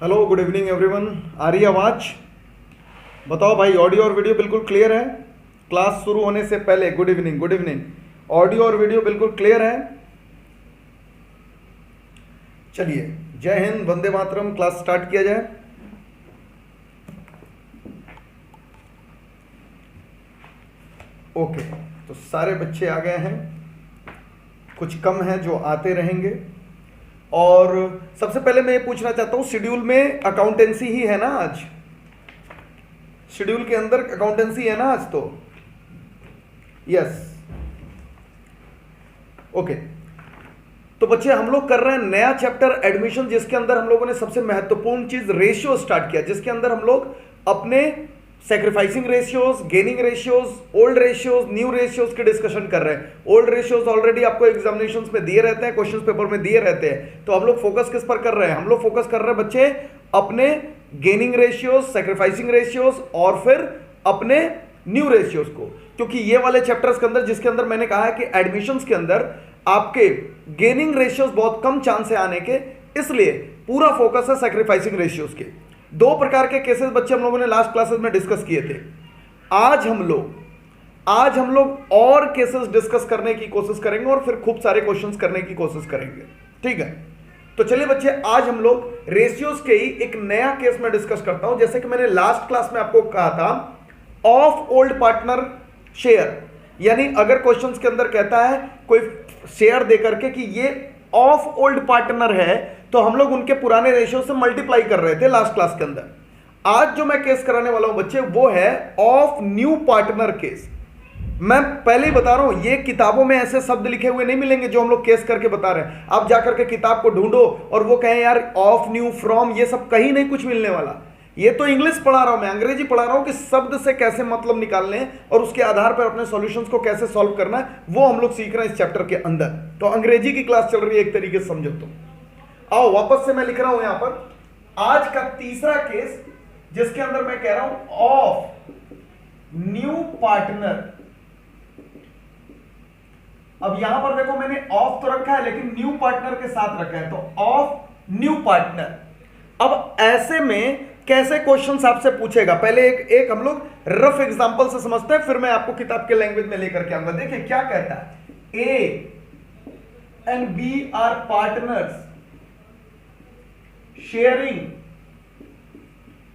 Hello, good evening everyone. आ रही आवाज? बताओ भाई, ऑडियो और वीडियो बिल्कुल क्लियर है? क्लास शुरू होने से पहले good evening, good evening. Audio और वीडियो बिल्कुल क्लियर है? चलिए, जय हिंद, वंदे मातरम। क्लास स्टार्ट किया जाए। ओके, तो सारे बच्चे आ गए हैं, कुछ कम हैं जो आते रहेंगे। और सबसे पहले मैं ये पूछना चाहता हूं, शेड्यूल में अकाउंटेंसी ही है ना आज? शेड्यूल के अंदर अकाउंटेंसी है ना आज? तो यस, ओके। तो बच्चे, हम लोग कर रहे हैं नया चैप्टर एडमिशन, जिसके अंदर हम लोगों ने सबसे महत्वपूर्ण चीज रेशियो स्टार्ट किया, जिसके अंदर हम लोग अपने sacrificing ratios, gaining ratios, old ratios, new ratios के डिस्कशन कर रहे हैं। ओल्ड रेशियोज ऑलरेडी आपको एग्जामिनेशंस में दिए रहते हैं, क्वेश्चन पेपर में दिए रहते हैं। तो हम लोग फोकस किस पर कर रहे हैं? हम लोग फोकस कर रहे हैं बच्चे अपने गेनिंग रेशियोज, सैक्रिफाइसिंग रेशियोज और फिर अपने न्यू रेशियोज को, क्योंकि ये वाले चैप्टर्स के अंदर, जिसके अंदर मैंने कहा है कि एडमिशंस के अंदर आपके गेनिंग रेशियोज बहुत कम चांस है आने के, इसलिए पूरा फोकस है सैक्रिफाइसिंग रेशियोज के। दो प्रकार के केसेस बच्चे हम लोगों ने लास्ट क्लासेस में डिस्कस किए थे। आज हम लोग और केसेस डिस्कस करने की कोशिश करेंगे और फिर खूब सारे क्वेश्चंस करने की कोशिश करेंगे, ठीक है? तो चलिए बच्चे, आज हम लोग रेशियोज के ही एक नया केस में डिस्कस करता हूं। जैसे कि मैंने लास्ट क्लास में आपको कहा था, ऑफ ओल्ड पार्टनर शेयर, यानी अगर क्वेश्चंस के अंदर कहता है कोई शेयर देकर के कि ये ऑफ ओल्ड पार्टनर है, तो हम लोग उनके पुराने रेशियो से मल्टीप्लाई कर रहे थे लास्ट क्लास के अंदर। आज जो मैं केस कराने वाला हूं बच्चे, वो है ऑफ न्यू पार्टनर केस। मैं पहले ही बता रहा हूं, ये किताबों में ऐसे शब्द लिखे हुए नहीं मिलेंगे जो हम लोग केस करके बता रहे हैं। आप जाकर के किताब को ढूंढो और वो कहें यार ऑफ, न्यू, फ्रॉम, ये सब कहीं नहीं कुछ मिलने वाला। ये तो इंग्लिश पढ़ा रहा हूं मैं, अंग्रेजी पढ़ा रहा हूं कि शब्द से कैसे मतलब निकालने हैं और उसके आधार पर अपने सॉल्यूशंस को कैसे सॉल्व करना है, वो हम लोग सीख रहे हैं इस चैप्टर के अंदर। तो अंग्रेजी की क्लास चल रही है एक तरीके से, समझो। तो आओ वापस से मैं लिख रहा हूं यहां पर आज का तीसरा केस, जिसके अंदर मैं कह रहा हूं ऑफ न्यू पार्टनर। अब यहां पर देखो, मैंने ऑफ तो रखा है लेकिन न्यू पार्टनर के साथ रखा है, तो ऑफ न्यू पार्टनर। अब ऐसे में कैसे क्वेश्चंस आपसे पूछेगा, पहले एक हम लोग रफ एग्जांपल से समझते हैं, फिर मैं आपको किताब के लैंग्वेज में लेकर के आऊंगा। देखिए क्या कहता है, A and B are partners sharing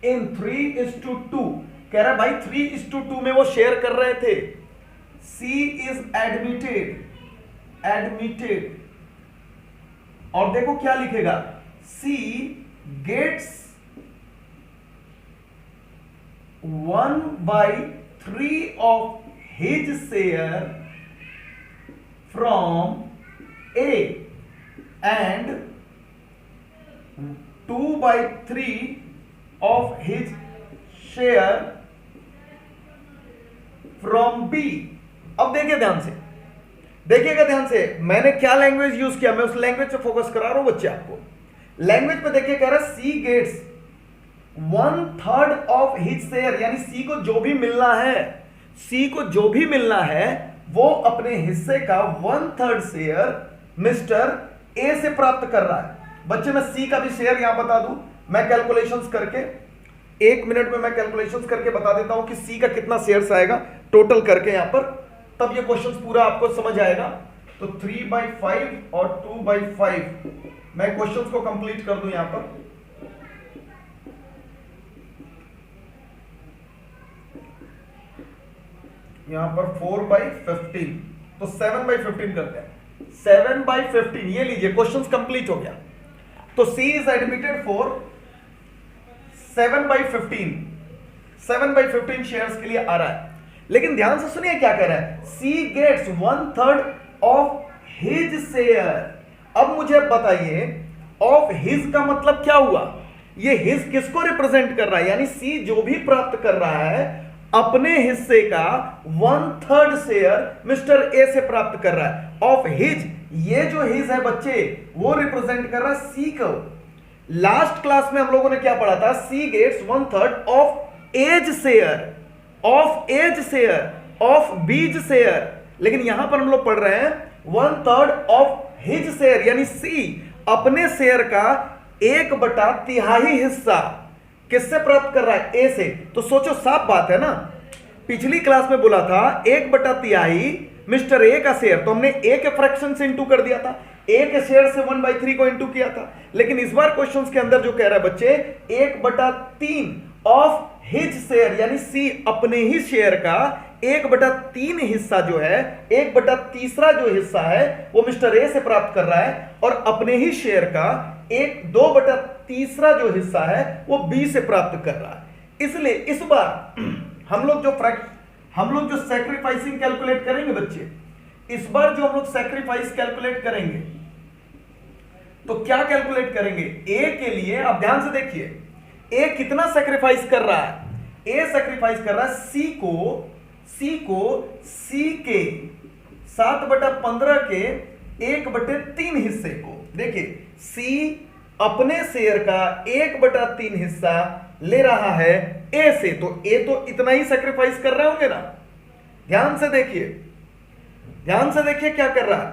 in 3:2। कह रहा है भाई 3:2 में वो शेयर कर रहे थे। सी इज एडमिटेड, और देखो क्या लिखेगा, सी gets 1/3 of his share from A and 2/3 of his share from B। अब देखिए ध्यान से, देखिएगा ध्यान से, मैंने क्या लैंग्वेज यूज किया, मैं उस लैंग्वेज पे फोकस करा रहा हूं बच्चे आपको। लैंग्वेज पे देखिए, कह रहा है सी गेट्स 1/3 ऑफ हिज शेयर, यानी सी को जो भी मिलना है, सी को जो भी मिलना है वो अपने हिस्से का 1/3 शेयर मिस्टर ए से प्राप्त कर रहा है। बच्चे मैं सी का भी शेयर यहां बता दूं, मैं कैलकुलेशंस करके 1 मिनट में मैं कैलकुलेशंस करके बता देता हूं कि सी का कितना शेयर्स आएगा टोटल करके यहां पर, तब ये क्वेश्चन पूरा आपको समझ आएगा। तो 3/5 और 2/5 मैं क्वेश्चंस को कंप्लीट कर दूं यहां पर। यहां पर 4/15, तो 7/15 करते हैं। 7/15, ये लीजिए क्वेश्चंस कंप्लीट हो गया। तो सी इज एडमिटेड फॉर 7/15 शेयर्स के लिए आ रहा है। लेकिन ध्यान से सुनिए क्या कह रहा है, सी गेट्स 1/3 ऑफ हिज शेयर। अब मुझे बताइए, ऑफ हिज का मतलब क्या हुआ? ये हिज किसको रिप्रेजेंट कर रहा है? यानी सी जो भी प्राप्त कर रहा है अपने हिस्से का 1/3 शेयर मिस्टर ए से प्राप्त कर रहा है। ऑफ हिज, ये जो हिज है बच्चे, वो रिप्रेजेंट कर रहा है सी को। लास्ट क्लास में हम लोगों ने क्या पढ़ा था, C gets 1/3 of A's share, of A's share, of B's share. लेकिन यहां पर हम लोग पढ़ रहे हैं 1/3 ऑफ हिज शेयर, यानी सी अपने शेयर का 1/3 हिस्सा किससे प्राप्त कर रहा है? ए से। तो सोचो, साफ बात है ना, पिछली क्लास में बोला था 1/3 मिस्टर ए का शेयर, तो हमने ए के फ्रैक्शन से इंटू कर दिया था, ए के शेयर से 1/3 को इंटू किया था। लेकिन इस बार क्वेश्चंस के अंदर जो कह रहा है बच्चे, 1/3 ऑफ हिज शेयर, यानी सी अपने ही शेयर का 1/3 हिस्सा जो है, 1/3 जो हिस्सा है वो मिस्टर ए से प्राप्त कर रहा है, और अपने ही शेयर का 2/3 जो हिस्सा है वो बी से प्राप्त कर रहा है। इसलिए इस बार हम लोग जो सैक्रिफाइसिंग कैलकुलेट करेंगे बच्चे, इस बार जो हम लोग सैक्रिफाइस कैलकुलेट करेंगे तो क्या कैलकुलेट करेंगे? ए के लिए आप ध्यान से देखिए, ए कितना सैक्रिफाइस कर रहा है? ए सैक्रिफाइस कर रहा है सी के 7/15 के 1/3 हिस्से को। देखिए, सी अपने शेयर का 1/3 हिस्सा ले रहा है ए से, तो ए तो इतना ही सैक्रिफाइस कर रहे होंगे ना। ध्यान से देखिए क्या कर रहा है।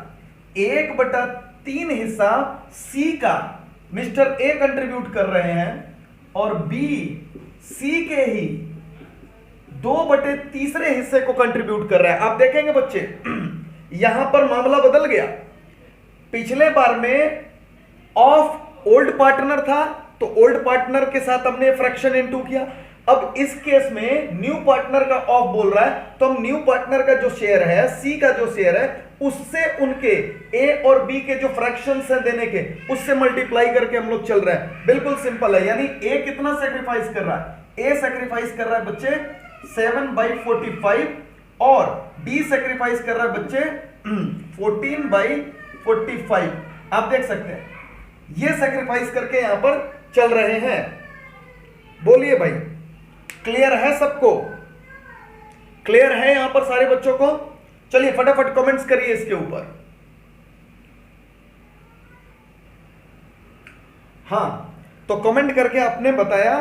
1/3 हिस्सा सी का मिस्टर ए कंट्रीब्यूट कर रहे हैं, और बी सी के ही 2/3 हिस्से को कंट्रीब्यूट कर रहा है। आप देखेंगे बच्चे, यहां पर मामला बदल गया। पिछले बार में ऑफ ओल्ड पार्टनर था, तो ओल्ड पार्टनर के साथ हमने फ्रैक्शन इनटू किया। अब इस केस में न्यू पार्टनर का ऑफ बोल रहा है, तो हम न्यू पार्टनर का जो शेयर है, सी का जो शेयर है, उससे उनके ए और बी के जो फ्रैक्शंस हैं देने के, उससे मल्टीप्लाई करके हम लोग चल रहे हैं। बिल्कुल सिंपल है। यानी ए कितना सेक्रीफाइस कर रहा है? ए सेक्रीफाइस कर रहा है बच्चे 7/45, और बी सेक्रीफाइस कर रहा है बच्चे 14/45। आप देख सकते हैं ये सेक्रीफाइस करके यहां पर चल रहे हैं। बोलिए भाई, क्लियर है सबको? क्लियर है यहां पर सारे बच्चों को? चलिए फटाफट कमेंट्स करिए इसके ऊपर। हां, तो कमेंट करके आपने बताया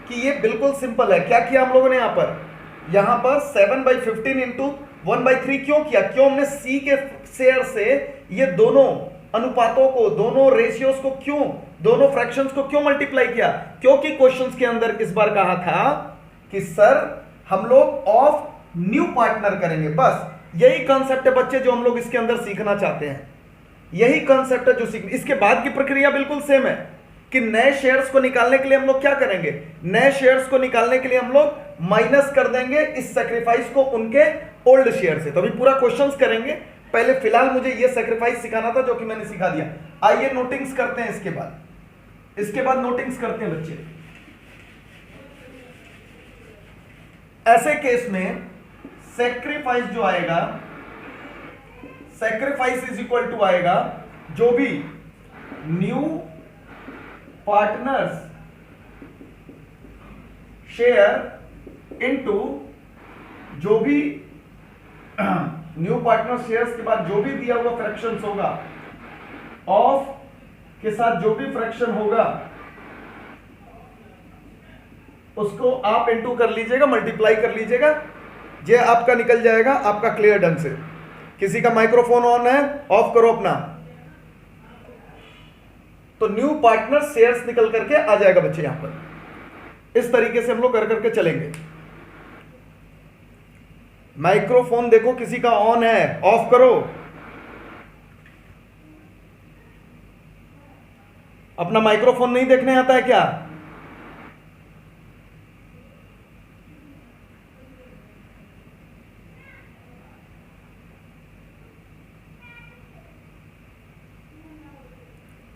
कि ये बिल्कुल सिंपल है। क्या किया हम लोगों ने यहां पर 7/15 इंटू 1/3 क्यों किया? क्यों हमने सी के शेयर से ये दोनों अनुपातों को, दोनों रेशियोज को क्यों, दोनों फ्रैक्शंस को क्यों मल्टीप्लाई किया? क्योंकि क्वेश्चंस के अंदर इस बार कहा था कि सर हम लोग ऑफ न्यू पार्टनर करेंगे। बस यही कॉन्सेप्ट है बच्चे जो हम लोग इसके अंदर सीखना चाहते हैं। यही कॉन्सेप्ट है जो सीख, इसके बाद की प्रक्रिया बिल्कुल सेम है कि नए शेयर्स को निकालने के लिए हम लोग क्या करेंगे? नए शेयर्स को निकालने के लिए हम लोग माइनस कर देंगे इस सैक्रिफाइस को उनके ओल्ड शेयर से। तो अभी पूरा क्वेश्चंस करेंगे, पहले फिलहाल मुझे ये सैक्रिफाइस सिखाना था जो कि मैंने सिखा दिया। आइए नोटिंग्स करते हैं इसके बाद नोटिंग्स करते हैं बच्चे। ऐसे केस में सैक्रिफाइस जो आएगा, सैक्रिफाइस इज इक्वल टू आएगा जो भी न्यू पार्टनर्स शेयर इनटू जो भी न्यू पार्टनर शेयर्स के बाद जो भी दिया हुआ फ्रैक्शंस होगा, ऑफ के साथ जो भी फ्रैक्शन होगा उसको आप इनटू कर लीजिएगा, मल्टीप्लाई कर लीजिएगा, ये आपका निकल जाएगा आपका क्लियर ढंग से। किसी का माइक्रोफोन ऑन है, ऑफ करो अपना। तो न्यू पार्टनर शेयर्स निकल करके आ जाएगा बच्चे। यहां पर इस तरीके से हम लोग कर करके चलेंगे। माइक्रोफोन देखो किसी का ऑन है, ऑफ करो। अपना माइक्रोफोन नहीं देखने आता है क्या?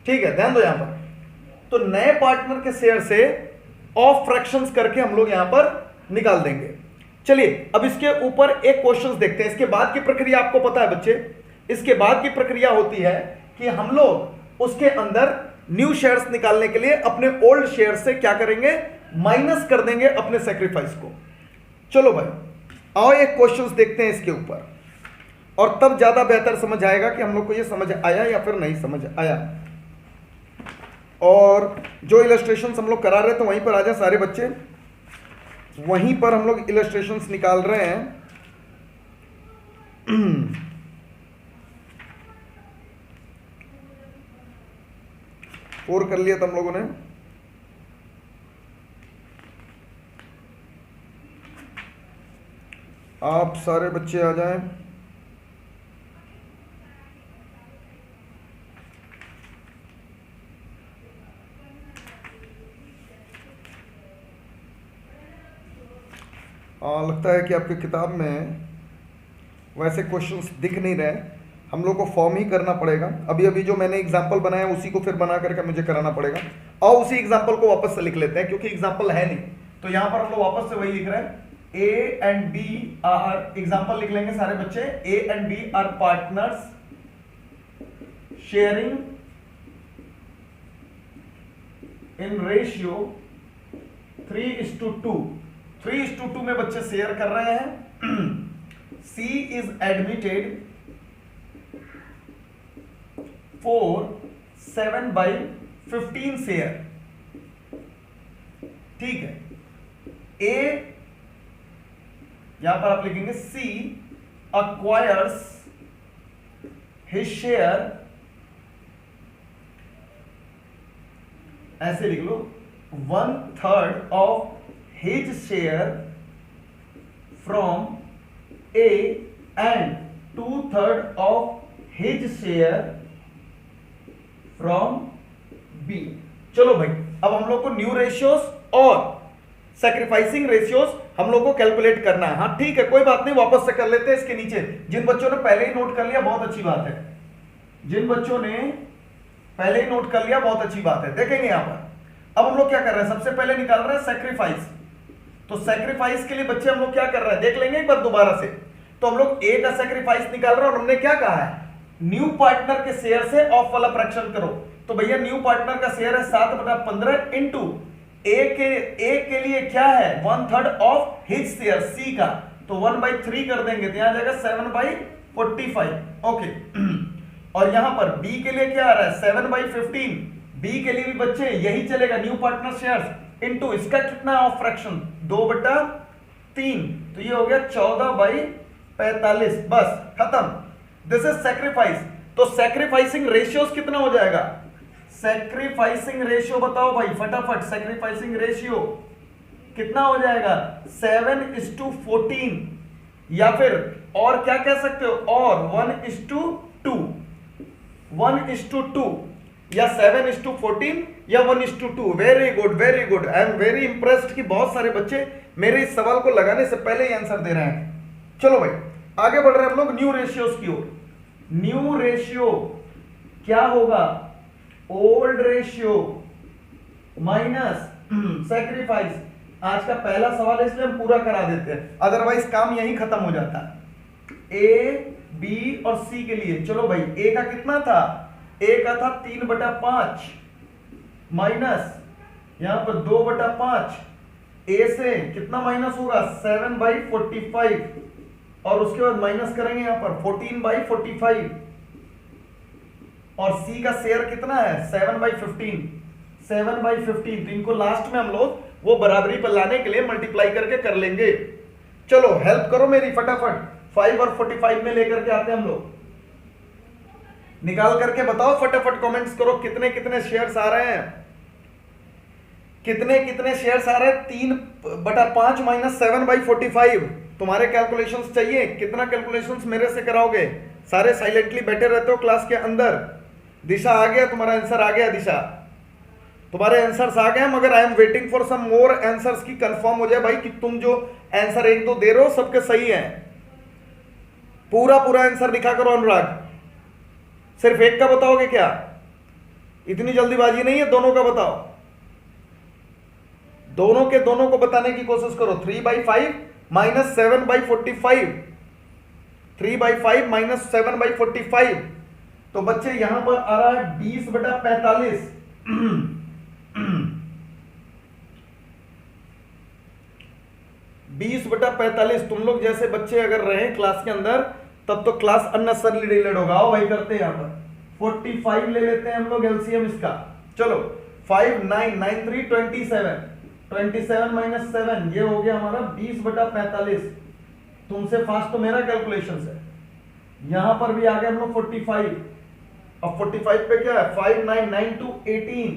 ठीक है, ध्यान दो यहां पर। तो नए पार्टनर के शेयर से ऑफ फ्रैक्शंस करके हम लोग यहां पर निकाल देंगे। चलिए अब इसके ऊपर एक क्वेश्चन देखते हैं। इसके बाद की प्रक्रिया आपको पता है बच्चे, इसके बाद की प्रक्रिया होती है कि हम लोग उसके अंदर न्यू शेयर्स निकालने के लिए अपने ओल्ड शेयर से क्या करेंगे? माइनस कर देंगे अपने सैक्रिफाइस को। चलो भाई आओ एक क्वेश्चन देखते हैं इसके ऊपर, और तब ज्यादा बेहतर समझ आएगा कि हम लोग को ये समझ आया या फिर नहीं समझ आया। और जो इलस्ट्रेशंस हम लोग करा रहे थे वहीं पर आ जाए सारे बच्चे, वहीं पर हम लोग इलस्ट्रेशंस निकाल रहे हैं। 4 कर लिया था हम लोगों ने। आप सारे बच्चे आ जाएं। लगता है कि आपकी किताब में वैसे क्वेश्चंस दिख नहीं रहे, हम लोग को फॉर्म ही करना पड़ेगा। अभी अभी जो मैंने एग्जाम्पल बनाया उसी को फिर बना करके मुझे कराना पड़ेगा। और उसी एग्जाम्पल को वापस से लिख लेते हैं, क्योंकि एग्जाम्पल है नहीं, तो यहां पर हम लोग वापस से वही लिख रहे हैं। A and B are, example लिख लेंगे सारे बच्चे। A and B are partners sharing in ratio 3:2। 3:2 में बच्चे शेयर कर रहे हैं। C is admitted for 7/15 share. ठीक है, A यहां पर आप लिखेंगे C acquires his share, ऐसे लिख लो, 1/3 of his share from A and 2/3 of his share from B। चलो भाई, अब हम लोग को न्यू रेशियोज और सैक्रिफाइसिंग रेशियोज हम लोग को कैलकुलेट करना है। हाँ ठीक है, कोई बात नहीं, वापस से कर लेते हैं इसके नीचे। जिन बच्चों ने पहले ही नोट कर लिया बहुत अच्छी बात है, जिन बच्चों ने पहले ही नोट कर लिया बहुत अच्छी बात है। देखेंगे यहां पर अब हम लोग क्या कर रहे हैं, सबसे पहले निकाल रहे हैं सैक्रिफाइस। तो सैक्रिफाइस के लिए बच्चे हम लोग क्या कर रहे हैं, देख लेंगे एक बार दोबारा से। तो हम लोग ए का सैक्रिफाइस निकाल रहे हैं और हमने क्या कहा है, न्यू पार्टनर के शेयर से ऑफ वाला फ्रैक्शन करो। तो भैया न्यू पार्टनर का शेयर है 7/15 इंटू ए के लिए क्या है 1/3 ऑफ हिज शेयर सी का, तो 1/3 कर देंगे तो यहां जाएगा 7/45। ओके, और यहां पर बी के लिए क्या आ रहा है 7/15। बी के लिए भी बच्चे यही चलेगा, न्यू पार्टनर शेयर्स इंटू इसका कितना ऑफ फ्रैक्शन 2/3, तो ये हो गया 14/45। बस खत्म, दिस इज सैक्रिफाइस। तो सैक्रिफाइसिंग रेशियोज कितना हो जाएगा, सैक्रिफाइसिंग रेशियो बताओ भाई फटाफट, सैक्रिफाइसिंग रेशियो कितना हो जाएगा 7:14, या फिर और क्या कह सकते हो, और 1:2, 1:2 या 7:14 या 1:2। Very good very good, I am very impressed कि बहुत सारे बच्चे मेरे इस सवाल को लगाने से पहले ही आंसर दे रहे हैं। चलो भाई आगे बढ़ रहे हैं हम लोग न्यू रेशियोज की ओर। न्यू रेशियो क्या होगा, ओल्ड रेशियो माइनस सैक्रिफाइस। आज का पहला सवाल है इसलिए हम पूरा करा देते हैं, अदरवाइज काम यहीं खत्म हो जाता है। ए बी और सी के लिए चलो भाई, ए का कितना था, ए का था 3/5 माइनस यहां पर 2/5, ए से कितना माइनस होगा 7/45, और उसके बाद माइनस करेंगे यहां पर 14/45, और सी का शेयर कितना है 7/15, 7/15। तो इनको लास्ट में हम लोग वो बराबरी पर लाने के लिए मल्टीप्लाई करके कर लेंगे। चलो हेल्प करो मेरी फटाफट, 5 और 45 में लेकर के आते हैं हम लोग, निकाल करके बताओ फटाफट, कमेंट्स करो कितने कितने शेयर्स आ रहे हैं, कितने कितने शेयर्स आ रहे हैं। 3/5 माइनस 7/45 तुम्हारे कैलकुलेशंस चाहिए, कितना कैलकुलेशंस मेरे से कराओगे, सारे साइलेंटली बैठे रहते हो क्लास के अंदर। दिशा आ गया, तुम्हारा आंसर आ गया, दिशा तुम्हारे आंसर्स आ गए, मगर I am waiting for some more answers की कंफर्म हो जाए भाई कि तुम जो आंसर 1-2 दे रहे हो सबके सही है। पूरा पूरा आंसर लिखा करो अनुराग, सिर्फ एक का बताओगे क्या, इतनी जल्दीबाजी नहीं है, दोनों का बताओ, दोनों के दोनों को बताने की कोशिश करो। 3/5 माइनस 7/45, 3/5 माइनस 7/45, तो बच्चे यहां पर आ रहा है 20/45। 20/45। तुम लोग जैसे बच्चे अगर रहे क्लास के अंदर तब तो क्लास अननेसेसरली डिलेड होगा। आओ भाई करते हैं, यहां पर 45 ले लेते हैं हम लोग एलसीएम इसका। चलो 5 9 9 3 27, 27 माइनस 7 ये हो गया हमारा 20/45। तुमसे फास्ट तो मेरा कैलकुलेशन है। यहां पर भी आ गया हम लोग 45, अब 45 पे क्या है 599 टू 18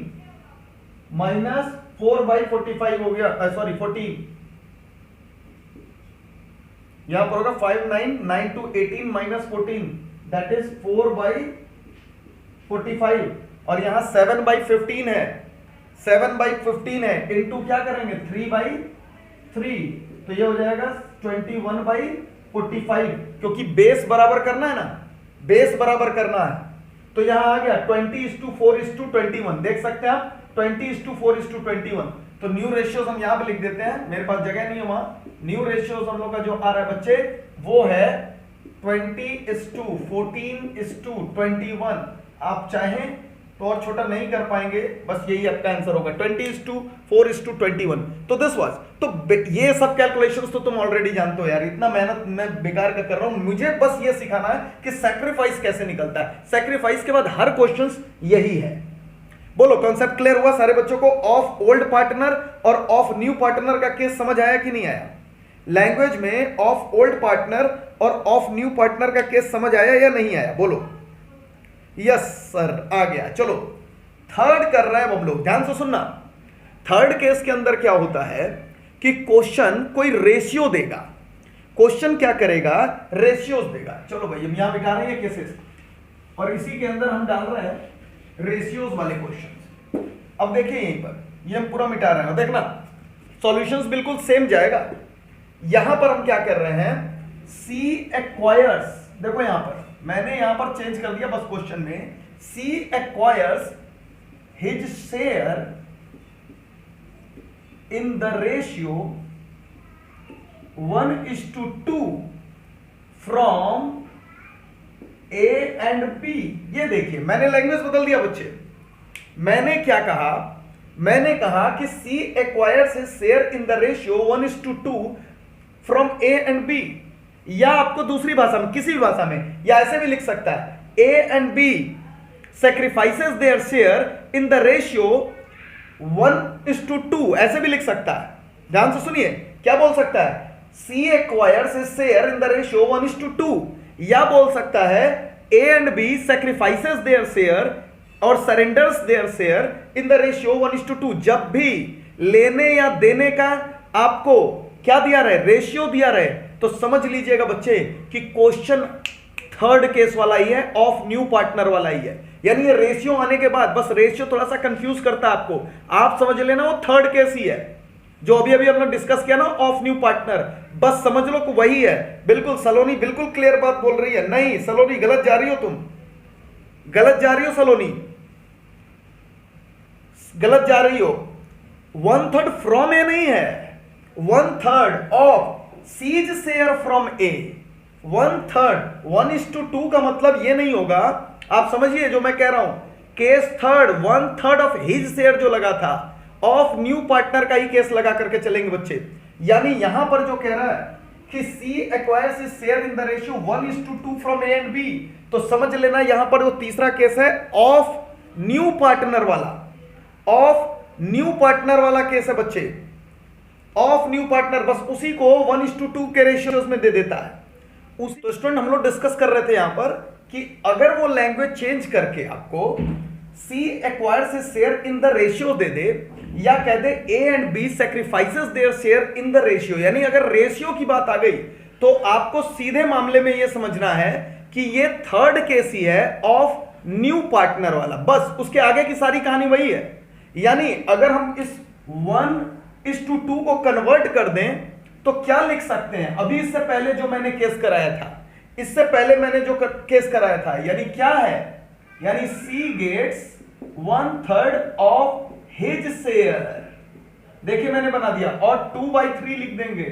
माइनस 4/45 हो गया, सॉरी 14, यहां पर होगा 599 टू 18 माइनस 14 दैट इज 4/45 और यहां 7/15 है, 7/15 है इंटू क्या करेंगे 3/3 तो ये हो जाएगा 21/45 क्योंकि बेस बराबर करना है ना, बेस बराबर करना है तो यहां आ गया 20:4:21 देख सकते हैं आप 20:4:21 तो न्यू रेशियोज हम यहां पे लिख देते हैं, मेरे पास जगह नहीं है वहां, न्यू रेशियोज हम लोग का जो आ रहा है बच्चे वो है 20:14:21 आप चाहें तो और छोटा नहीं कर पाएंगे, बस यही आपका आंसर होगा 20:4:21 तो दिस वाज, तो ये सब कैलकुलेशंस तो तुम ऑलरेडी जानते हो यार, इतना मेहनत मैं बेकार का कर रहा हूं, मुझे बस ये सिखाना है कि सैक्रिफाइस कैसे निकलता है, सैक्रिफाइस के बाद हर क्वेश्चंस यही है। बोलो कॉन्सेप्ट क्लियर हुआ सारे बच्चों को? ऑफ ओल्ड पार्टनर और ऑफ न्यू पार्टनर का केस समझ आया कि नहीं आया? लैंग्वेज में ऑफ ओल्ड पार्टनर और ऑफ न्यू पार्टनर का केस समझ आया या नहीं आया? बोलो यस सर आ गया। चलो थर्ड कर रहे हैं हम लोग, ध्यान से सुनना। थर्ड केस के अंदर क्या होता है कि क्वेश्चन कोई रेशियो देगा, क्वेश्चन क्या करेगा रेशियोज देगा। चलो भाई हम यहां बिठा रहे हैं केसेस और इसी के अंदर हम डाल रहे हैं रेशियोज वाले क्वेश्चन। अब देखिए यहीं पर ये हम पूरा मिटा रहे हैं, देखना सॉल्यूशंस बिल्कुल सेम जाएगा। यहां पर हम क्या कर रहे हैं सी एक्वायर्स, देखो यहां पर मैंने यहां पर चेंज कर दिया बस क्वेश्चन में, C acquires his share in the ratio 1:2 from A and B. ये देखिए मैंने लैंग्वेज बदल दिया बच्चे, मैंने क्या कहा, मैंने कहा कि C acquires his share in the ratio 1:2 from A and B, या आपको दूसरी भाषा में किसी भी भाषा में या ऐसे भी लिख सकता है A and B sacrifices their share in the ratio 1:2 ऐसे भी लिख सकता है। ध्यान से सुनिए क्या बोल सकता है C acquires his share in the ratio 1:2, या बोल सकता है A and B sacrifices their share और surrenders their share in the ratio 1:2। जब भी लेने या देने का आपको क्या दिया रहे रेशियो दिया रहे तो समझ लीजिएगा बच्चे कि क्वेश्चन थर्ड केस वाला ही है, ऑफ न्यू पार्टनर वाला ही है। यानी ये रेशियो आने के बाद बस रेशियो थोड़ा सा कंफ्यूज करता है आपको, आप समझ लेना वो थर्ड केस ही है जो अभी अभी हमने डिस्कस किया ना ऑफ न्यू पार्टनर, बस समझ लो कि वही है। बिल्कुल सलोनी बिल्कुल क्लियर बात बोल रही है, नहीं सलोनी गलत जा रही हो, तुम गलत जा रही हो सलोनी, गलत जा रही हो। 1/3 फ्रॉम ए नहीं है, 1/3 ऑफ सीज शेयर फ्रॉम ए। 1/3 1:2 का मतलब ये नहीं होगा, आप समझिए जो मैं कह रहा हूं, case third 1/3 of his share जो लगा था ऑफ न्यू पार्टनर का ही केस लगा करके चलेंगे बच्चे। यानी यहां पर जो कह रहा है कि C acquires his share in the ratio 1:2 from A and B, तो समझ लेना यहां पर वो तीसरा केस है ऑफ न्यू पार्टनर वाला, ऑफ न्यू पार्टनर वाला केस है बच्चे, ऑफ न्यू पार्टनर बस उसी को 1:2 के रेशियोज में दे देता है। उस तो स्टूडेंट हम लोग डिस्कस कर रहे थे यहां पर कि अगर वो लैंग्वेज चेंज करके आपको C acquires his share in the ratio दे दे या कह दे A and B sacrifices their share in the ratio, यानी अगर रेशियो की बात आ गई तो आपको सीधे मामले में यह समझना है कि ये थर्ड केस ही है ऑफ न्यू पार्टनर वाला, बस उसके आगे की सारी कहानी वही है। यानी अगर हम इस 1:2 को कन्वर्ट कर दें तो क्या लिख सकते हैं, अभी इससे पहले जो मैंने केस कराया था, इससे पहले मैंने जो केस कराया था, यानी क्या है, यानी सी गेट्स 1/3 ऑफ हिज शेयर, देखिए मैंने बना दिया, और 2/3 लिख देंगे,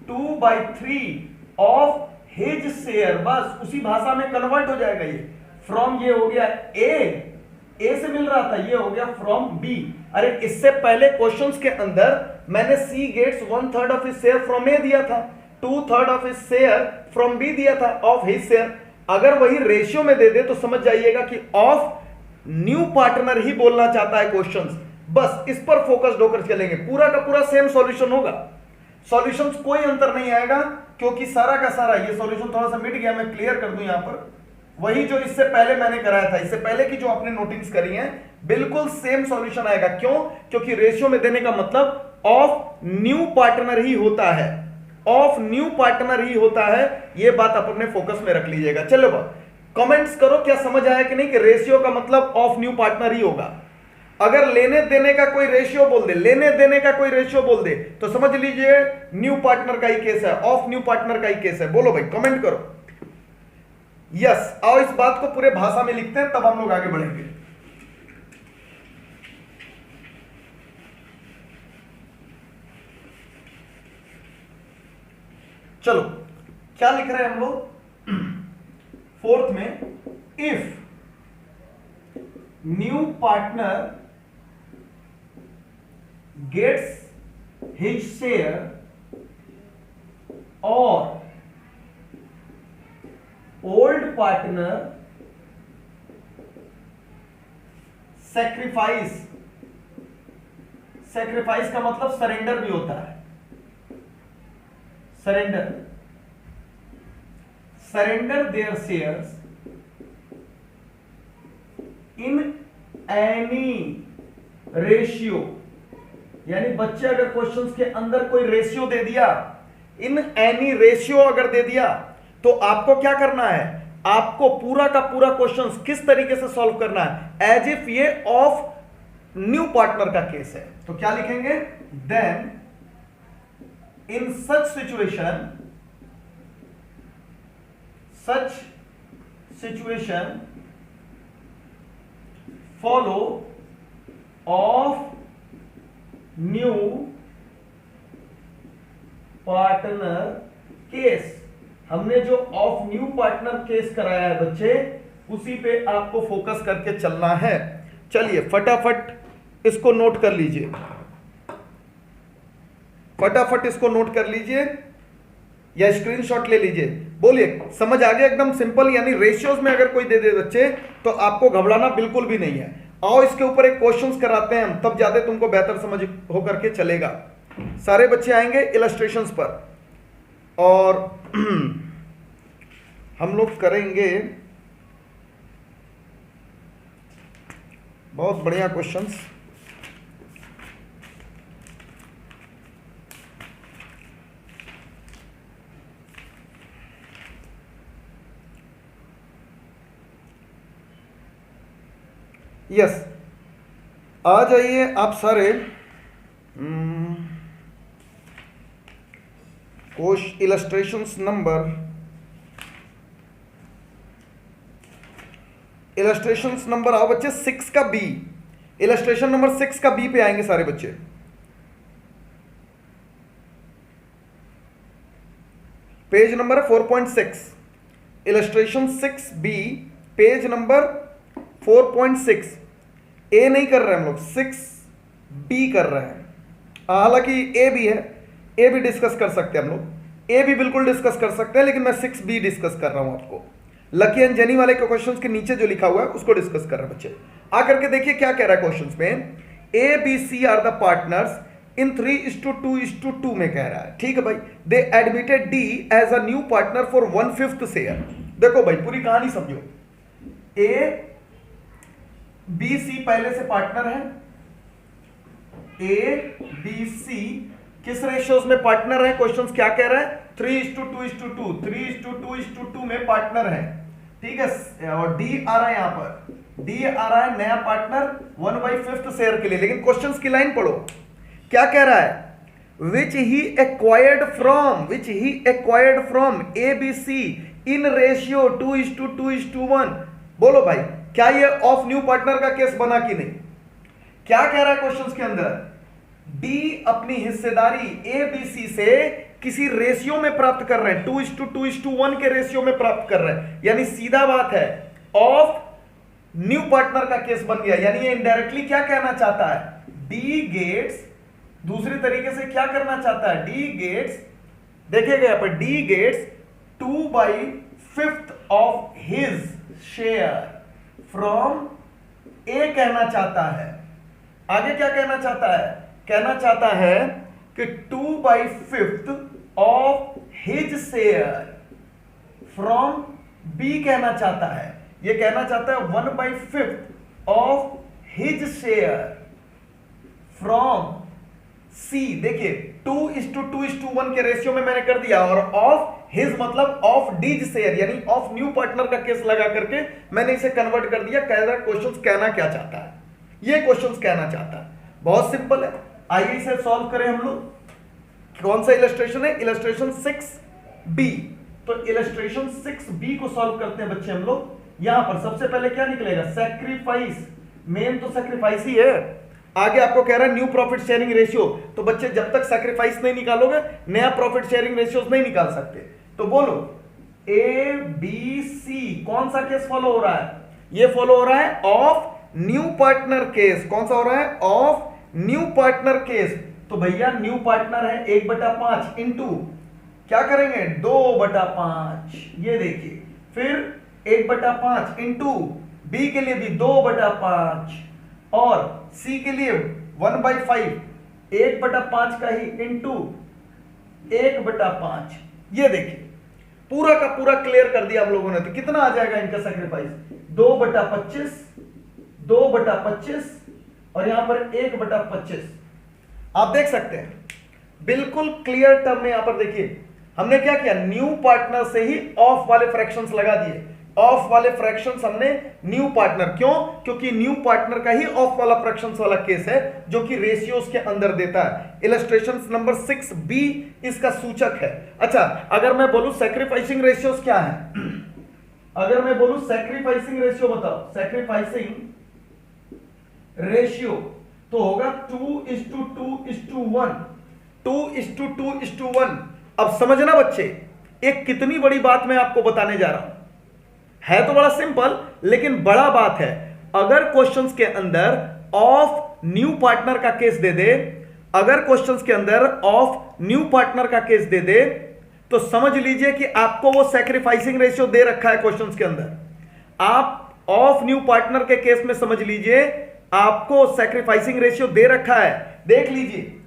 2/3 ऑफ हिज शेयर, बस उसी भाषा में कन्वर्ट हो जाएगा ये। फ्रॉम ये हो गया ए से मिल रहा था, ये हो गया फ्रॉम बी। अरे इससे पहले क्वेश्चंस के अंदर मैंने C gets 1/3 of his share from A दिया था, 2/3 of his share from B दिया था ऑफ हिज शेयर। अगर वही रेशियो में दे दे तो समझ जाइएगा कि ऑफ न्यू पार्टनर ही बोलना चाहता है क्वेश्चंस, बस इस पर फोकस्ड होकर चलेंगे, पूरा का पूरा सेम सॉल्यूशन होगा, सॉल्यूशंस कोई अंतर नहीं आएगा क्योंकि सारा का सारा ये सॉल्यूशन थोड़ा सा मिट गया, मैं क्लियर कर दूं यहां पर, वही जो इससे पहले मैंने कराया था, इससे पहले की जो आपने नोटिंग्स करी हैं, बिल्कुल सेम सॉल्यूशन आएगा। क्यों? क्योंकि रेशियो में देने का मतलब ऑफ न्यू पार्टनर ही होता है, ऑफ न्यू पार्टनर ही होता है। यह बात आप अपने फोकस में रख लीजिएगा। चलो कमेंट्स करो, क्या समझ आया कि नहीं कि रेशियो का मतलब ऑफ न्यू पार्टनर ही होगा। अगर लेने देने का कोई रेशियो बोल दे, लेने देने का कोई रेशियो बोल दे, तो समझ लीजिए न्यू पार्टनर का ही केस है, ऑफ न्यू पार्टनर का ही केस है। बोलो भाई, कमेंट करो यस। आओ इस बात को पूरे भाषा में लिखते हैं, तब हम लोग आगे बढ़ेंगे। चलो क्या लिख रहे हैं हम लोग फोर्थ में, if new partner gets his share or old partner sacrifice, sacrifice का मतलब सरेंडर भी होता है, surrender, surrender their shares in any ratio, यानी बच्चे अगर क्वेश्चंस के अंदर कोई रेशियो दे दिया, इन एनी रेशियो अगर दे दिया, तो आपको क्या करना है, आपको पूरा का पूरा क्वेश्चंस किस तरीके से सॉल्व करना है, एज इफ ये ऑफ न्यू पार्टनर का केस है। तो क्या लिखेंगे, then in such situation follow of new partner case. हमने जो ऑफ न्यू पार्टनर केस कराया है बच्चे, उसी पे आपको फोकस करके चलना है। चलिए फटाफट इसको नोट कर लीजिए, फटाफट इसको नोट कर लीजिए या स्क्रीनशॉट ले लीजिए। बोलिए, समझ आ गया? एकदम सिंपल, यानी रेशियोज में अगर कोई दे दे बच्चे तो आपको घबराना बिल्कुल भी नहीं है। आओ इसके ऊपर एक क्वेश्चंस कराते हैं हम, तब ज्यादा तुमको बेहतर समझ होकर के चलेगा। सारे बच्चे आएंगे इलस्ट्रेशंस पर और हम लोग करेंगे बहुत बढ़िया क्वेश्चंस। यस, आ जाइए आप सारे। इलस्ट्रेशंस नंबर, इलस्ट्रेशंस नंबर आओ बच्चे 6 का बी, इलस्ट्रेशन नंबर 6 का बी पे आएंगे सारे बच्चे। Page number 4.6, illustration 6 B, page number 4.6। A नहीं कर रहे हम लोग, 6 बी कर रहे हैं। हालांकि ए भी है, ए भी डिस्कस कर सकते हैं हम लोग, ए भी बिल्कुल डिस्कस कर सकते हैं, लेकिन मैं 6 बी डिस्कस कर रहा हूं आपको। लकी एंड जेनी वाले के क्वेश्चंस के नीचे जो लिखा हुआ है उसको डिस्कस कर रहे हैं बच्चे। आकर के देखिए क्या कह रहा है क्वेश्चंस में, A B C are the partners in 3:2:2 में कह रहा है। ठीक है भाई, they admitted D as a new partner for 1/5 share. देखो भाई पूरी कहानी समझो, ए बी सी पहले से पार्टनर है, ए बी सी किस रेशियोज में पार्टनर है, क्वेश्चंस क्या कह रहा है, 3:2:2, 3:2:2 में पार्टनर है। ठीक है, और डी आ रहा है, यहां पर डी आ रहा है नया पार्टनर 1/5 शेयर के लिए। लेकिन क्वेश्चंस की लाइन पढ़ो, क्या कह रहा है, which he acquired from ABC in ratio 2:2:1। बोलो भाई, क्या ये ऑफ न्यू पार्टनर का केस बना कि नहीं? क्या कह रहा है क्वेश्चंस के अंदर, डी अपनी हिस्सेदारी ABC से किसी रेशियो में प्राप्त कर रहे हैं, 2:2:1 के रेशियो में प्राप्त कर रहे हैं। यानी सीधा बात है, ऑफ न्यू पार्टनर का केस बन गया। यानी ये इनडायरेक्टली क्या कहना चाहता है, डी गेट्स, दूसरी तरीके से क्या करना चाहता है, डी गेट्स, देखिएगा यहां पर, D gets 2/5 of his share from A कहना चाहता है। आगे क्या कहना चाहता है, कहना चाहता है कि 2/5 of his share from B कहना चाहता है, ये कहना चाहता है 1/5 of his share from C. देखिए 2:2:1 के रेशियो में मैंने कर दिया, और ऑफ हिज मतलब ऑफ डीज शेयर यानी ऑफ न्यू पार्टनर का केस लगा करके मैंने इसे कन्वर्ट कर दिया। कह रहा क्वेश्चन कहना क्या चाहता है, ये क्वेश्चन कहना चाहता है, बहुत सिंपल है। आइए इसे सॉल्व करें हम लोग। कौन सा इलस्ट्रेशन है, इलस्ट्रेशन 6b। तो इलस्ट्रेशन 6b को सॉल्व करते हैं बच्चे हम लोग। यहां पर सबसे पहले क्या निकलेगा, सैक्रिफाइस, मेन तो सैक्रिफाइस ही है। आगे आपको कह रहा है न्यू प्रॉफिट शेयरिंग रेशियो, तो बच्चे जब तक सैक्रिफाइस नहीं निकालोगे नया प्रॉफिट शेयरिंग रेशियोज नहीं निकाल सकते। तो बोलो ए बी सी कौन सा केस फॉलो हो रहा है, ये फॉलो हो रहा है ऑफ न्यू पार्टनर केस। कौन सा हो रहा है, ऑफ न्यू पार्टनर केस। तो भैया न्यू पार्टनर है 1/5 इंटू क्या करेंगे 2/5, ये देखिए, फिर 1/5 इंटू बी के लिए भी 2/5 और सी के लिए 1/5, 1/5 का ही इंटू 1/5। ये देखिए पूरा का पूरा क्लियर कर दिया हम लोगों ने। तो कितना आ जाएगा इनका सैक्रिफाइस, 2/25, 2/25 और यहां पर 1/25। आप देख सकते हैं बिल्कुल क्लियर टर्म में। यहां पर देखिए हमने क्या किया, न्यू पार्टनर से ही ऑफ वाले फ्रैक्शंस लगा दिए। ऑफ वाले फ्रैक्शंस हमने न्यू पार्टनर, क्यों, क्योंकि न्यू पार्टनर का ही ऑफ वाला फ्रैक्शंस वाला केस है जो कि रेशियोज के अंदर देता है। इलस्ट्रेशन नंबर 6b इसका सूचक है। अच्छा अगर मैं बोलूं सैक्रिफाइसिंग रेशियोज क्या है, अगर मैं बोलूं सैक्रिफाइसिंग रेशियो बताओ, सैक्रिफाइसिंग रेशियो तो होगा 2:2:1, 2:2:1। अब समझना बच्चे, एक कितनी बड़ी बात मैं आपको बताने जा रहा हूं, है तो बड़ा सिंपल लेकिन बड़ा बात है। अगर क्वेश्चंस के अंदर ऑफ न्यू पार्टनर का केस दे दे, अगर क्वेश्चंस के अंदर ऑफ न्यू पार्टनर का केस दे दे, तो समझ लीजिए कि आपको वो सैक्रिफाइसिंग रेशियो दे रखा है क्वेश्चंस के अंदर। आप ऑफ न्यू पार्टनर के केस में समझ लीजिए आपको सैक्रिफाइसिंग रेशियो दे रखा है। देख लीजिए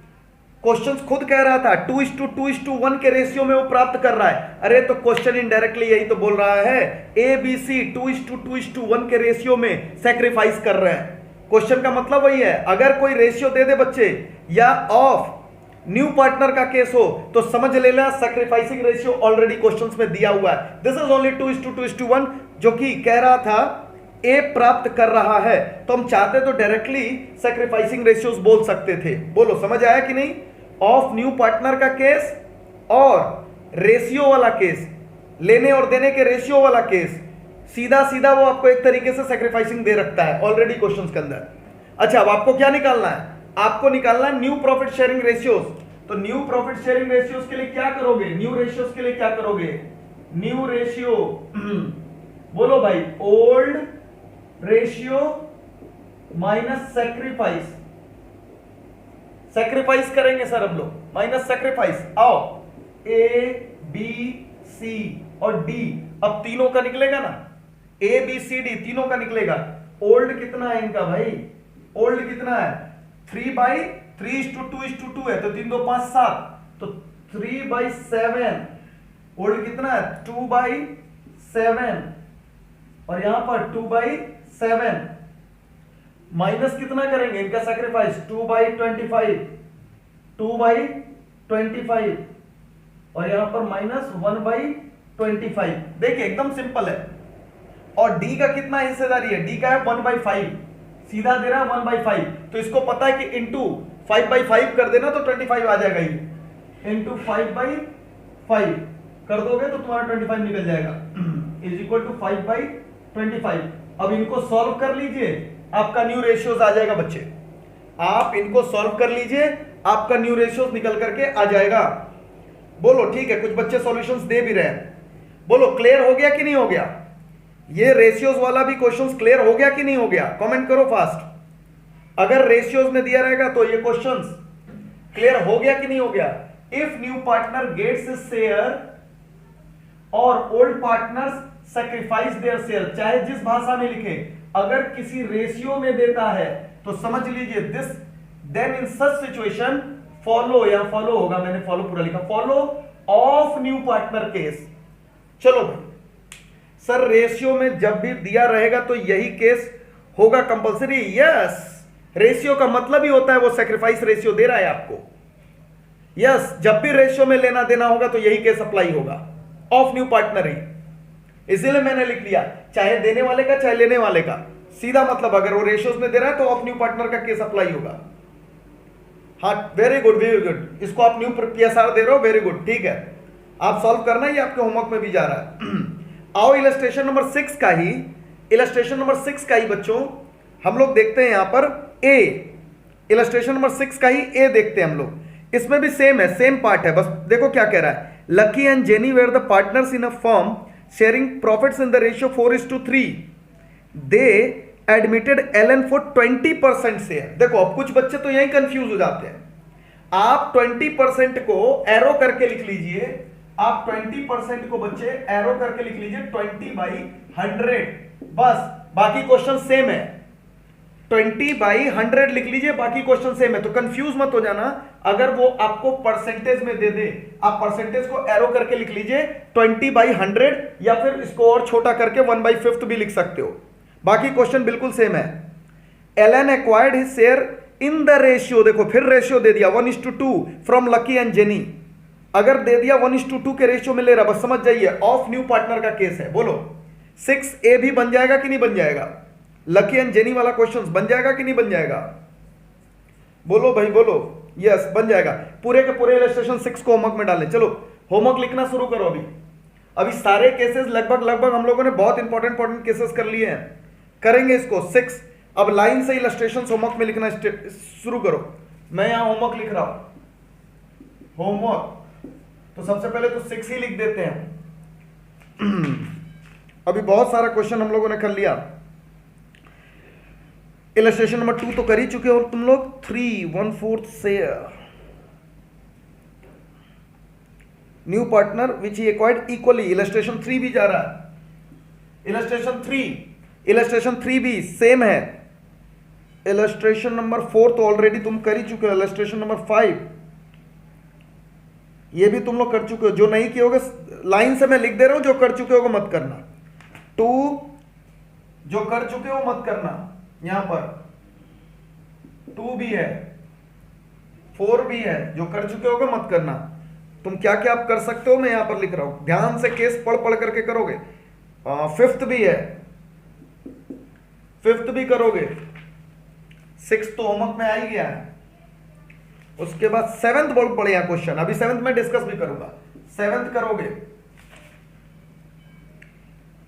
क्वेश्चंस खुद कह रहा था 2:2:1 के रेशियो में वो प्राप्त कर रहा है। अरे तो क्वेश्चन इनडायरेक्टली यही तो बोल रहा है, ए बी सी 2:2:1 के रेशियो में सैक्रिफाइस कर रहे हैं। क्वेश्चन का मतलब वही है, अगर कोई रेशियो दे दे बच्चे या ऑफ न्यू पार्टनर का केस हो तो समझ लेना सैक्रिफाइसिंग रेशियो ऑलरेडी क्वेश्चंस में दिया हुआ है। दिस इज ओनली 2:2:1 जो कि कह रहा था ए प्राप्त कर रहा है। तो हम चाहते तो डायरेक्टली सैक्रिफाइसिंग रेशियोज बोल सकते थे। बोलो समझ आया कि नहीं, ऑफ न्यू पार्टनर का केस और रेशियो वाला केस, लेने और देने के रेशियो वाला केस, सीधा सीधा वो आपको एक तरीके से सैक्रिफाइसिंग दे रखता है ऑलरेडी क्वेश्चंस के अंदर। अच्छा अब आपको क्या निकालना है, आपको निकालना है न्यू प्रॉफिट शेयरिंग रेशियोज। तो न्यू प्रॉफिट शेयरिंग रेशियोज के लिए क्या करोगे, न्यू रेशियोज के लिए क्या करोगे, न्यू रेशियो बोलो भाई, old ratio minus sacrifice. Sacrifice करेंगे सर हम लोग, माइनस सैक्रिफाइस। आओ ए बी सी और डी, अब तीनों का निकलेगा ना, ए बी सी डी तीनों का निकलेगा। ओल्ड कितना है इनका भाई, ओल्ड कितना है 3/3:2:2 है, तो 3 2 5 7, तो 3/7। ओल्ड कितना है 2/7 और यहां पर 2/7 माइनस कितना करेंगे इनका सैक्रिफाइस 2/25, 2/25 और यहां पर माइनस 1/25। देखिए एकदम सिंपल है। और डी का कितना हिस्सेदारी है, डी का है 1/5, सीधा दे रहा है 1/5। तो इसको पता है कि इंटू 5/5 कर देना तो 25 आ जाएगा, ये इंटू 5/5 कर दोगे तो तुम्हारा 25 निकल जाएगा, इज इक्वल टू 5/25। अब इनको सॉल्व कर लीजिए, आपका न्यू रेशियोज आ जाएगा बच्चे। आप इनको सॉल्व कर लीजिए, आपका न्यू रेशियोज निकल करके आ जाएगा। बोलो ठीक है, कुछ बच्चे सॉल्यूशंस दे भी रहे हैं। बोलो क्लियर हो गया कि नहीं हो गया, ये रेशियोज वाला भी क्वेश्चंस क्लियर हो गया कि नहीं हो गया, कमेंट करो फास्ट। अगर रेशियोज में दिया रहेगा तो ये क्वेश्चंस क्लियर हो गया कि नहीं हो गया। If new partner gets share और old partners sacrifice their share, चाहे जिस भाषा में लिखे, अगर किसी रेशियो में देता है तो समझ लीजिए this then in such situation follow, या फॉलो होगा, मैंने फॉलो पूरा लिखा, follow of new partner case. चलो भाई सर रेशियो में जब भी दिया रहेगा तो यही केस होगा कंपलसरी। यस, रेशियो का मतलब ही होता है वो सैक्रिफाइस रेशियो दे रहा है आपको। यस, जब भी रेशियो में लेना देना होगा तो यही केस अप्लाई होगा, ऑफ न्यू पार्टनर ही। इसीलिए मैंने लिख लिया, चाहे देने वाले का चाहे लेने वाले का, सीधा मतलब अगर वो रेशियोज में दे रहा है तो ऑफ न्यू पार्टनर का केस अप्लाई होगा। हाँ, वेरी गुड वेरी गुड, इसको आप न्यू पीएसआर दे रहे हो, वेरी गुड, ठीक है, आप सॉल्व करना, ही आपके होमवर्क में भी जा रहा है। आओ इलस्ट्रेशन नंबर 6 का ही, इलस्ट्रेशन नंबर 6 का ही बच्चों हम लोग देखते हैं यहां पर ए, इलस्ट्रेशन नंबर 6 का ही ए देखते हैं हम लोग। इसमें भी सेम है, सेम पार्ट है, बस देखो क्या कह रहा है। Lucky and Jenny were the partners in a firm sharing profits in the ratio 4:3। They admitted Allen for 20% share. देखो अब कुछ बच्चे तो यही कंफ्यूज हो जाते हैं। आप 20% को एरो करके लिख लीजिए, आप 20% को बच्चे एरो करके लिख लीजिए 20/100, बस, बाकी क्वेश्चन सेम है। 20/100 लिख लीजिए, बाकी क्वेश्चन सेम है, तो कंफ्यूज मत हो जाना। अगर वो आपको परसेंटेज में दे दे, आप परसेंटेज को एरो करके लिख लीजिए 20/100, या फिर इसको और छोटा करके 1/5 भी लिख सकते हो, बाकी क्वेश्चन बिल्कुल सेम है। Allen acquired his share in the ratio, देखो फिर रेशियो दे दिया 1:2 फ्रॉम लकी एंड जेनी। अगर दे दिया 1:2 के रेशियो में ले रहा, बस समझ जाइए ऑफ न्यू पार्टनर का केस है। बोलो 6A भी बन जाएगा कि नहीं बन जाएगा? लकी एंड जेनी वाला क्वेश्चन बन जाएगा कि नहीं बन जाएगा? बोलो भाई बोलो। यस बन जाएगा। पूरे के पूरे इलस्ट्रेशन 6 को होमवर्क में डालें। चलो होमवर्क लिखना शुरू करो। अभी सारे केसेस लगभग हम लोगों ने बहुत इंपॉर्टेंट केसेस कर लिए हैं, करेंगे इसको 6। अब लाइन से इलस्ट्रेशन होमवर्क में लिखना शुरू करो। मैं यहां होमवर्क लिख रहा हूं, होमवर्क, तो सबसे पहले तो 6 ही लिख देते हैं। अभी बहुत सारा क्वेश्चन हम लोगों ने कर लिया। इलस्ट्रेशन नंबर 2 तो कर ही चुके हो तुम लोग। 3/4 शेयर न्यू पार्टनर विच ही एक्वायर्ड इक्वली। इलस्ट्रेशन 3 भी जा रहा है। इलस्ट्रेशन 3 भी सेम है। इलस्ट्रेशन नंबर 4 तो ऑलरेडी तुम कर ही चुके हो। इलस्ट्रेशन नंबर 5 ये भी तुम लोग कर चुके हो। जो नहीं किए होगे लाइन से मैं लिख दे रहा हूं, जो कर चुके हो मत करना। 2 जो कर चुके हो मत करना, यहां पर 2 भी है, 4 भी है, जो कर चुके होगे मत करना। तुम क्या क्या आप कर सकते हो मैं यहां पर लिख रहा हूं, ध्यान से केस पढ़ पढ़ करके करोगे। 5th भी है, 5th भी करोगे। 6 तो होमवर्क में आ ही गया है। उसके बाद 7th बहुत बढ़िया क्वेश्चन, अभी 7th में डिस्कस भी करूंगा। 7th करोगे।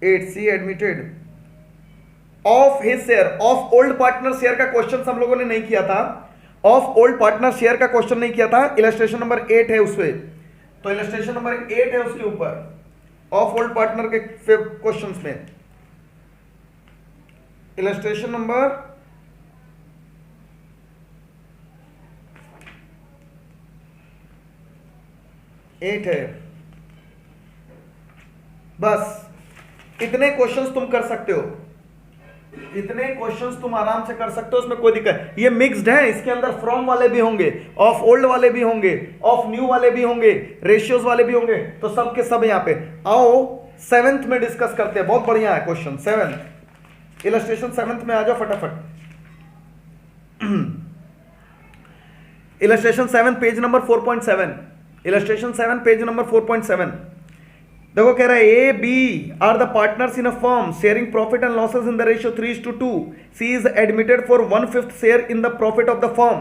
8C admitted of his share, of old partner share का क्वेश्चन हम लोगों ने नहीं किया था। ऑफ ओल्ड पार्टनर शेयर का क्वेश्चन नहीं किया था। इलस्ट्रेशन नंबर 8 है उसपे, तो इलस्ट्रेशन नंबर 8 है उसके ऊपर ऑफ ओल्ड पार्टनर के क्वेश्चंस में। इलस्ट्रेशन नंबर 8 है। बस इतने क्वेश्चंस तुम कर सकते हो, इतने क्वेश्चंस तुम आराम से कर सकते हो, उसमें कोई दिक्कत। ये मिक्स्ड है, इसके अंदर फ्रॉम वाले भी होंगे, ऑफ ओल्ड वाले भी होंगे, ऑफ न्यू वाले भी होंगे, रेशियोज वाले भी होंगे, तो सब के सब यहां पे। आओ 7th में डिस्कस करते हैं। बहुत बढ़िया है क्वेश्चन 7th। इलस्ट्रेशन 7th में आ जाओ फटाफट। Illustration 7 page number 4.7। Illustration 7 page number 4.7। देखो कह रहा है A B are the partners in a firm sharing profit and losses in the ratio 3:2। C is admitted for 1/5 share in the profit of the firm.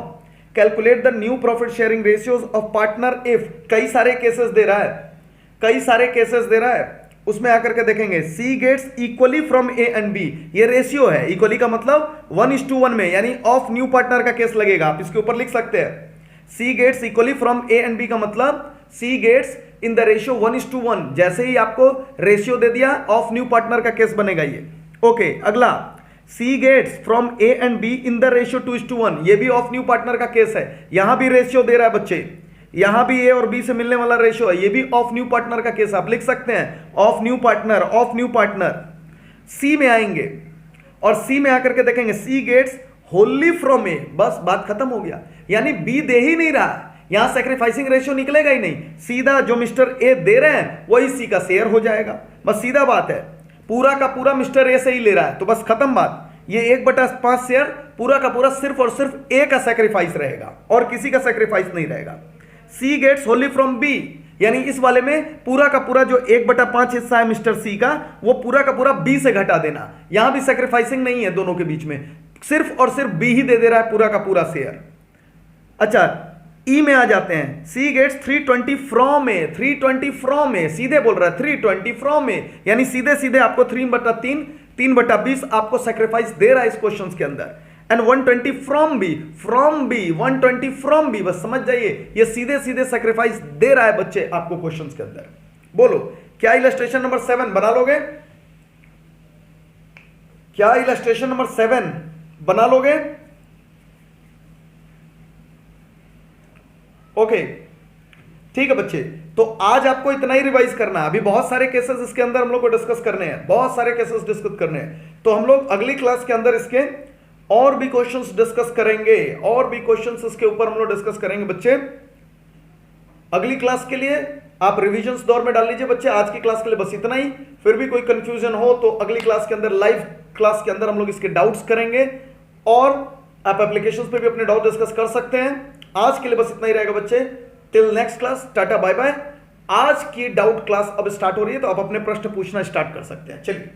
Calculate the new profit sharing ratios of partner if. कई सारे cases they रहा है, कई सारे cases they रहा है, उसमें आकर के देखेंगे। C gets equally from A and B, ये रेशियो है। इक्वली का मतलब 1:1 में, यानी ऑफ न्यू पार्टनर का केस लगेगा, आप इसके ऊपर लिख सकते हैं। C gets equally from A and B का मतलब C gets in the ratio 1:1। जैसे ही आपको रेशियो दे दिया ऑफ न्यू पार्टनर का केस बनेगा ये। ओके अगला, C gets from A and B in the ratio 2:1। ये भी ऑफ न्यू पार्टनर का केस है। यहां भी रेशियो दे रहा है बच्चे, यहां भी ए और बी से मिलने वाला रेशियो है, ये भी ऑफ न्यू पार्टनर का केस। आप लिख सकते हैं of new partner, of new partner. C में आएंगे और सी में आकर के देखेंगे C gets wholly from A, बस बात खत्म हो गया। यानी बी दे ही नहीं रहा, यहां सैक्रिफाइसिंग रेशियो निकलेगा ही नहीं, सीधा जो मिस्टर ए दे रहे हैं वही सी का शेयर हो जाएगा, बस सीधा बात है। पूरा का पूरा मिस्टर ए से ही ले रहा है, तो बस खत्म बात। ये 1/5 शेयर पूरा का पूरा सिर्फ और सिर्फ ए का सैक्रिफाइस रहेगा और किसी का सैक्रिफाइस नहीं रहेगा। सी गेट्स होली फ्रॉम बी, यानी इस वाले में पूरा का पूरा जो 1/5 हिस्सा है मिस्टर सी का, वो पूरा का पूरा बी से घटा देना। यहां भी सैक्रिफाइसिंग नहीं है दोनों के बीच में, सिर्फ और सिर्फ बी ही दे दे रहा है पूरा का पूरा शेयर। अच्छा, ई में आ जाते हैं। C gets 320 from A, 320 from ए, सीधे बोल रहा है 320 फ्रॉम ए, यानी सीधे सीधे आपको 3/3, 3/20 आपको सैक्रिफाइस दे रहा है इस क्वेश्चन के अंदर। And 120 from B, 120 from B, बस समझ जाइए ये सीधे सीधे सैक्रिफाइस दे रहा है बच्चे आपको क्वेश्चन के अंदर। बोलो क्या इलस्ट्रेशन नंबर 7 बना लोगे? क्या इलस्ट्रेशन नंबर 7 बना लोगे? ओके, ठीक है बच्चे, तो आज आपको इतना ही रिवाइज करना है। अभी बहुत सारे केसेस इसके अंदर हम लोग को डिस्कस करने हैं, बहुत सारे केसेस डिस्कस करने हैं, तो हम लोग अगली क्लास के अंदर इसके और भी क्वेश्चंस डिस्कस करेंगे, और भी क्वेश्चंस इसके ऊपर हम लोग डिस्कस करेंगे बच्चे। अगली क्लास के लिए आप रिविजन्स दौर में डाल लीजिए बच्चे। आज की क्लास के लिए बस इतना ही, फिर भी कोई कंफ्यूजन हो तो अगली क्लास के अंदर, लाइव क्लास के अंदर हम लोग इसके डाउट्स करेंगे, और आप एप्लीकेशंस पे भी अपने डाउट डिस्कस कर सकते हैं। आज के लिए बस इतना ही रहेगा बच्चे। Till next class, tata bye bye. आज की डाउट क्लास अब स्टार्ट हो रही है, तो आप अपने प्रश्न पूछना स्टार्ट कर सकते हैं। चलिए।